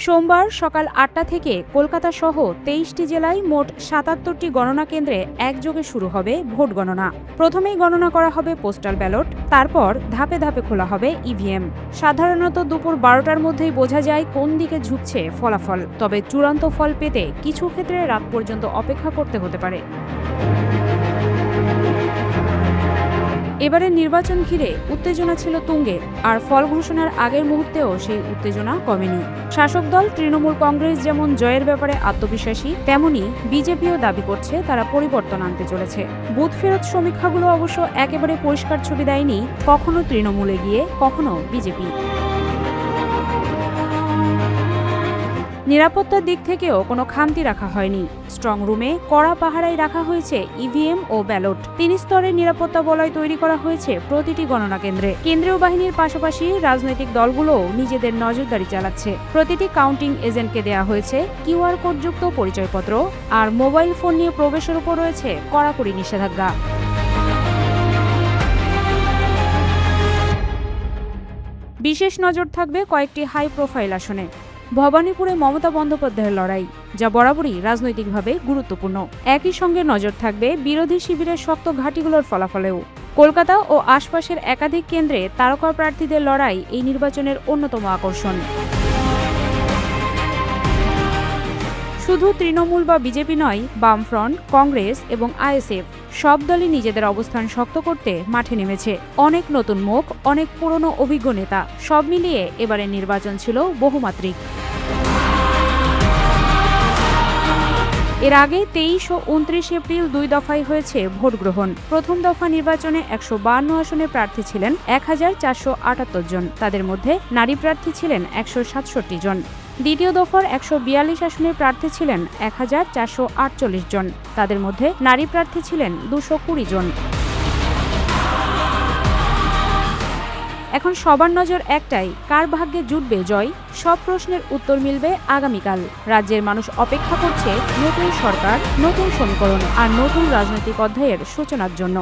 সোমবার সকাল ৮টা থেকে কলকাতা সহ ২৩টি জেলায় মোট ৭৭টি গণনা কেন্দ্রে একযোগে শুরু হবে ভোট গণনা। প্রথমেই গণনা করা হবে পোস্টাল ব্যালট, তারপর ধাপে ধাপে খোলা হবে ইভিএম। সাধারণত দুপুর ১২টার মধ্যেই বোঝা যায় কোন দিকে ঝুঁকছে ফলাফল, তবে চূড়ান্ত ফল পেতে কিছু ক্ষেত্রে রাত পর্যন্ত অপেক্ষা করতে হতে পারে। এবারের নির্বাচন ঘিরে উত্তেজনা ছিল তুঙ্গে, আর ফল ঘোষণার আগের মুহূর্তেও সেই উত্তেজনা কমেনি। শাসক দল তৃণমূল কংগ্রেস যেমন জয়ের ব্যাপারে আত্মবিশ্বাসী, তেমনি বিজেপিও দাবি করছে তারা পরিবর্তন আনতে চলেছে। বুথ ফেরত সমীক্ষাগুলো অবশ্য একেবারে পরিষ্কার ছবি দেয়নি, কখনো তৃণমূলে গিয়ে কখনো বিজেপি। নিরাপত্তার দিক থেকেও কোনো খামতি রাখা হয়নি। স্ট্রং রুমে কড়া পাহারায় রাখা হয়েছে ইভিএম ও ব্যালট। ৩ স্তরের নিরাপত্তা বলয় তৈরি করা হয়েছে প্রতিটি গণনা কেন্দ্রে। কেন্দ্রীয় বাহিনীর পাশাপাশি রাজনৈতিক দলগুলোও নিজেদের নজরদারি চালাচ্ছে। প্রতিটি কাউন্টিং এজেন্টকে দেওয়া হয়েছে কিউআর কোডযুক্ত পরিচয়পত্র, আর মোবাইল ফোন নিয়ে প্রবেশের উপর রয়েছে কড়াকড়ি নিষেধাজ্ঞা। বিশেষ নজর থাকবে কয়েকটি হাই প্রোফাইল আসনে। ভবানীপুরে মমতা বন্দ্যোপাধ্যায়ের লড়াই, যা বরাবরই রাজনৈতিকভাবে গুরুত্বপূর্ণ। একই সঙ্গে নজর থাকবে বিরোধী শিবিরের শক্ত ঘাঁটিগুলোর ফলাফলেও। কলকাতা ও আশপাশের একাধিক কেন্দ্রে তারকা প্রার্থীদের লড়াই এই নির্বাচনের অন্যতম আকর্ষণ। শুধু তৃণমূল বা বিজেপি নয়, বামফ্রন্ট, কংগ্রেস এবং আইএসএফ সব দলই নিজেদের অবস্থান শক্ত করতে মাঠে নেমেছে। অনেক নতুন মুখ, অনেক পুরনো অভিজ্ঞ নেতা, সব মিলিয়ে এবারের নির্বাচন ছিল বহুমাত্রিক। এর আগে ২৩ ও ২৯ এপ্রিল ২ দফায় হয়েছে ভোট গ্রহণ। প্রথম দফা নির্বাচনে ১৫২ আসনে প্রার্থী ছিলেন ১,৪৭৮ জন, তাদের মধ্যে নারী প্রার্থী ছিলেন ১৬৭ জন। দ্বিতীয় দফার ১৪২ আসনে প্রার্থী ছিলেন ১,৪৪৮ জন, তাদের মধ্যে নারী প্রার্থী ছিলেন ২২০ জন। এখন সবার নজর একটাই, কার ভাগ্যে জুটবে জয়? সব প্রশ্নের উত্তর মিলবে আগামীকাল। রাজ্যের মানুষ অপেক্ষা করছে নতুন সরকার, নতুন সমীকরণ আর নতুন রাজনৈতিক অধ্যায়ের সূচনার জন্য।